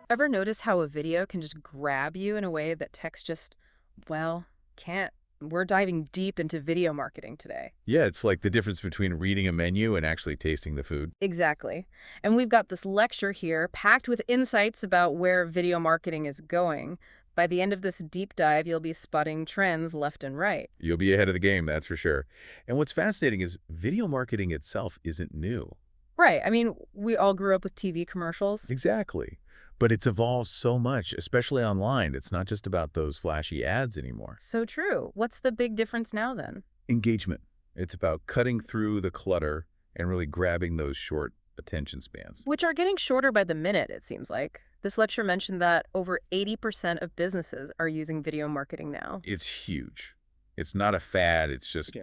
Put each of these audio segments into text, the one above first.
Ever notice how a video can just grab you in a way that text just, well, can't? We're diving deep into video marketing today. Yeah, it's like the difference between reading a menu and actually tasting the food. Exactly. And we've got this lecture here packed with insights about where video marketing is going. By the end of this deep dive, you'll be spotting trends left and right. You'll be ahead of the game, that's for sure. And what's fascinating is video marketing itself isn't new. Right. I mean, we all grew up with TV commercials. Exactly. But it's evolved so much, especially online. It's not just about those flashy ads anymore. So true. What's the big difference now then? Engagement. It's about cutting through the clutter and really grabbing those short attention spans. Which are getting shorter by the minute, it seems like. This lecture mentioned that over 80% of businesses are using video marketing now. It's huge. It's not a fad. It's just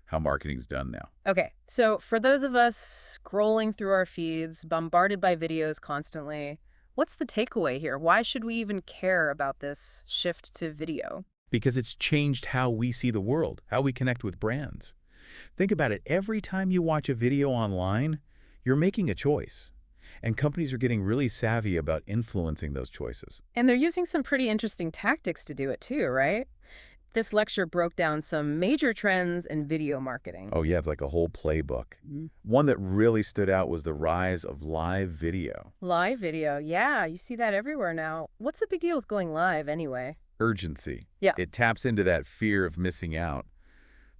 how marketing's done now. Okay, so for those of us scrolling through our feeds, bombarded by videos constantly, what's the takeaway here? Why should we even care about this shift to video? Because it's changed how we see the world, how we connect with brands. Think about it. Every time you watch a video online, you're making a choice. And companies are getting really savvy about influencing those choices. And they're using some pretty interesting tactics to do it too, right? This lecture broke down some major trends in video marketing. Oh yeah, it's like a whole playbook. Mhm. One that really stood out was the rise of live video. Live video, yeah, you see that everywhere now. What's the big deal with going live anyway? Urgency. Yeah. It taps into that fear of missing out.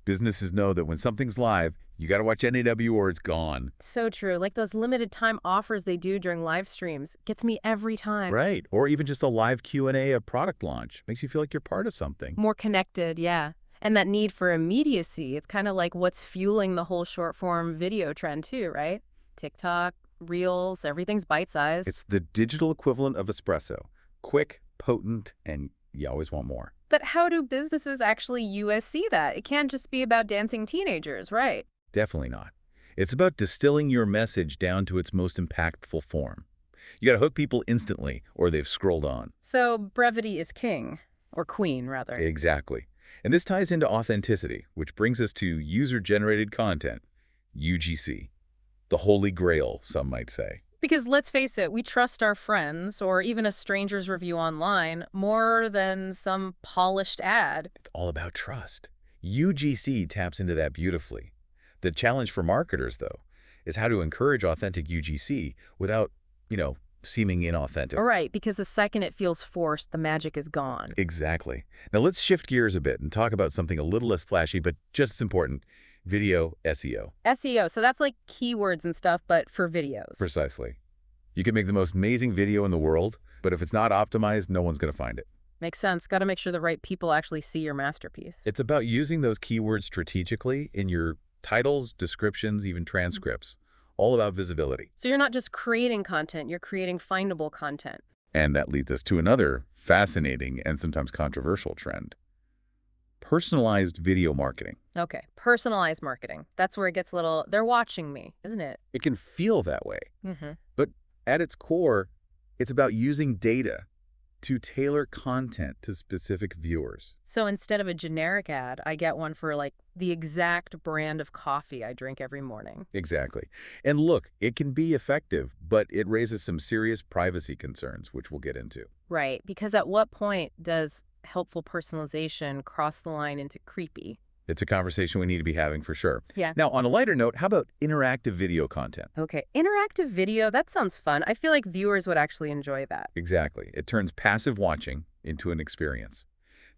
Businesses know that when something's live, you got to watch NAW or it's gone. So true. Like those limited time offers they do during live streams. Gets me every time. Right. Or even just a live Q&A of product launch. Makes you feel like you're part of something. More connected, yeah. And that need for immediacy, it's kind of like what's fueling the whole short form video trend too, right? TikTok, Reels, everything's bite-sized. It's the digital equivalent of espresso. Quick, potent, and you always want more. But how do businesses actually see that? It can't just be about dancing teenagers, right? Definitely not. It's about distilling your message down to its most impactful form. You got to hook people instantly, or they've scrolled on. So brevity is king, or queen, rather. Exactly. And this ties into authenticity, which brings us to user-generated content, UGC. The holy grail, some might say. Because let's face it, we trust our friends, or even a stranger's review online, more than some polished ad. It's all about trust. UGC taps into that beautifully. The challenge for marketers, though, is how to encourage authentic UGC without, seeming inauthentic. All right, because the second it feels forced, the magic is gone. Exactly. Now let's shift gears a bit and talk about something a little less flashy, but just as important, video SEO. SEO, so that's like keywords and stuff, but for videos. Precisely. You can make the most amazing video in the world, but if it's not optimized, no one's going to find it. Makes sense. Got to make sure the right people actually see your masterpiece. It's about using those keywords strategically in your titles, descriptions, even transcripts. All about visibility. So you're not just creating content, you're creating findable content. And that leads us to another fascinating and sometimes controversial trend. Personalized video marketing. Okay, personalized marketing. That's where it gets a little, they're watching me, isn't it? It can feel that way. Mm-hmm. But at its core, it's about using data to tailor content to specific viewers. So instead of a generic ad, I get one for like the exact brand of coffee I drink every morning. Exactly. And look, it can be effective, but it raises some serious privacy concerns, which we'll get into. Right, because at what point does helpful personalization cross the line into creepy? It's a conversation we need to be having for sure. Yeah. Now, on a lighter note, how about interactive video content? Okay, interactive video, that sounds fun. I feel like viewers would actually enjoy that. Exactly. It turns passive watching into an experience.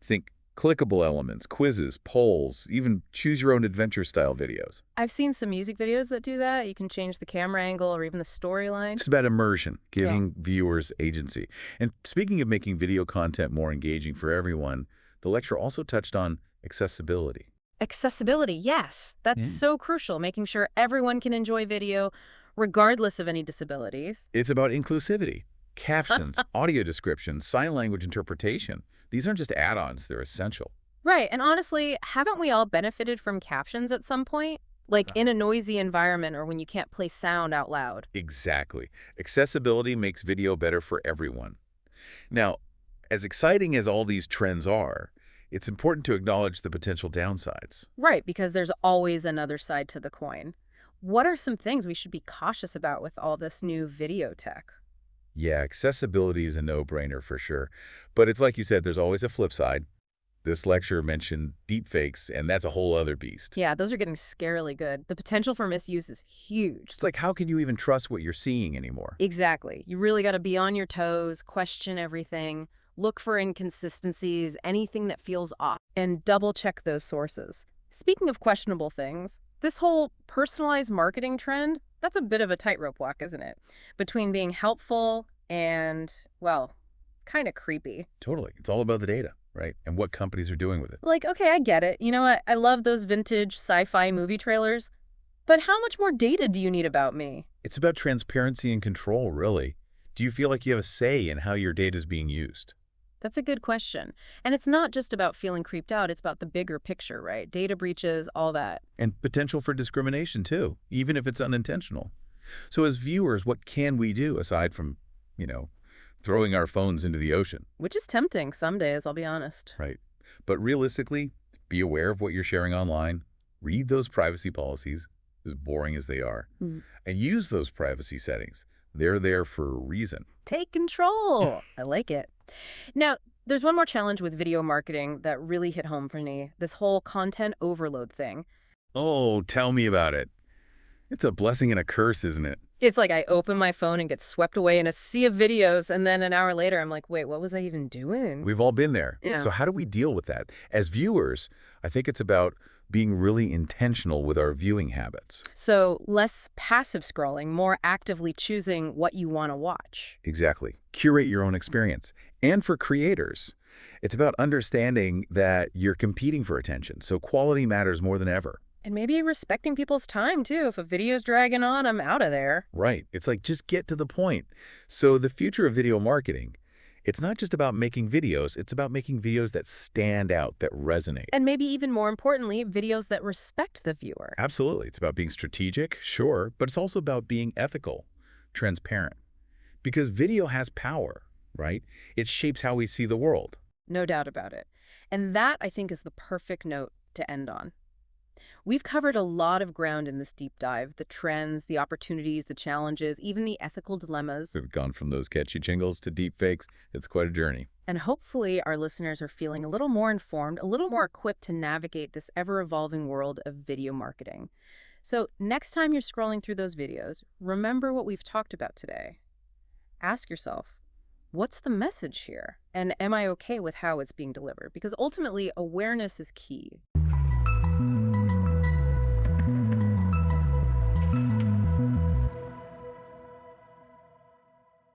Think clickable elements, quizzes, polls, even choose-your-own-adventure style videos. I've seen some music videos that do that. You can change the camera angle or even the storyline. It's about immersion, giving viewers agency. And speaking of making video content more engaging for everyone, the lecture also touched on accessibility. Accessibility, yes. That's so crucial, making sure everyone can enjoy video regardless of any disabilities. It's about inclusivity, captions, audio description, sign language interpretation. These aren't just add-ons, they're essential. Right, and honestly, haven't we all benefited from captions at some point? Like in a noisy environment or when you can't play sound out loud. Exactly. Accessibility makes video better for everyone. Now, as exciting as all these trends are, it's important to acknowledge the potential downsides. Right, because there's always another side to the coin. What are some things we should be cautious about with all this new video tech? Yeah, accessibility is a no-brainer for sure. But it's like you said, there's always a flip side. This lecture mentioned deepfakes, and that's a whole other beast. Yeah, those are getting scarily good. The potential for misuse is huge. It's like, how can you even trust what you're seeing anymore? Exactly. You really got to be on your toes, question everything, look for inconsistencies, anything that feels off, and double check those sources. Speaking of questionable things, this whole personalized marketing trend, that's a bit of a tightrope walk, isn't it? Between being helpful and, well, kind of creepy. Totally. It's all about the data, right? And what companies are doing with it. Like, okay, I get it. You know what? I love those vintage sci-fi movie trailers, but how much more data do you need about me? It's about transparency and control, really. Do you feel like you have a say in how your data is being used? That's a good question. And it's not just about feeling creeped out, it's about the bigger picture, right? Data breaches, all that. And potential for discrimination, too, even if it's unintentional. So as viewers, what can we do aside from, you know, throwing our phones into the ocean, Which is tempting some days, I'll be honest. right? But realistically, be aware of what you're sharing online. Read those privacy policies, as boring as they are, Mm. and use those privacy settings. They're there for a reason. Take control. I like it. Now, there's one more challenge with video marketing that really hit home for me, this whole content overload thing. Oh, tell me about it. It's a blessing and a curse, isn't it? It's like I open my phone and get swept away in a sea of videos, and then an hour later, I'm like, wait, what was I even doing? We've all been there. Yeah. So how do we deal with that? As viewers, I think it's about being really intentional with our viewing habits. So less passive scrolling, more actively choosing what you want to watch. Exactly. Curate your own experience. And for creators, it's about understanding that you're competing for attention, so quality matters more than ever. And maybe respecting people's time, too. If a video's dragging on, I'm out of there. Right. It's like, just get to the point. So the future of video marketing, it's not just about making videos, it's about making videos that stand out, that resonate. And maybe even more importantly, videos that respect the viewer. Absolutely. It's about being strategic, sure, but it's also about being ethical, transparent. Because video has power, right? It shapes how we see the world. No doubt about it. And that, I think, is the perfect note to end on. We've covered a lot of ground in this deep dive, the trends, the opportunities, the challenges, even the ethical dilemmas. We've gone from those catchy jingles to deep fakes. It's quite a journey. And hopefully our listeners are feeling a little more informed, a little more equipped to navigate this ever-evolving world of video marketing. So next time you're scrolling through those videos, remember what we've talked about today. Ask yourself, what's the message here? And am I okay with how it's being delivered? Because ultimately, awareness is key.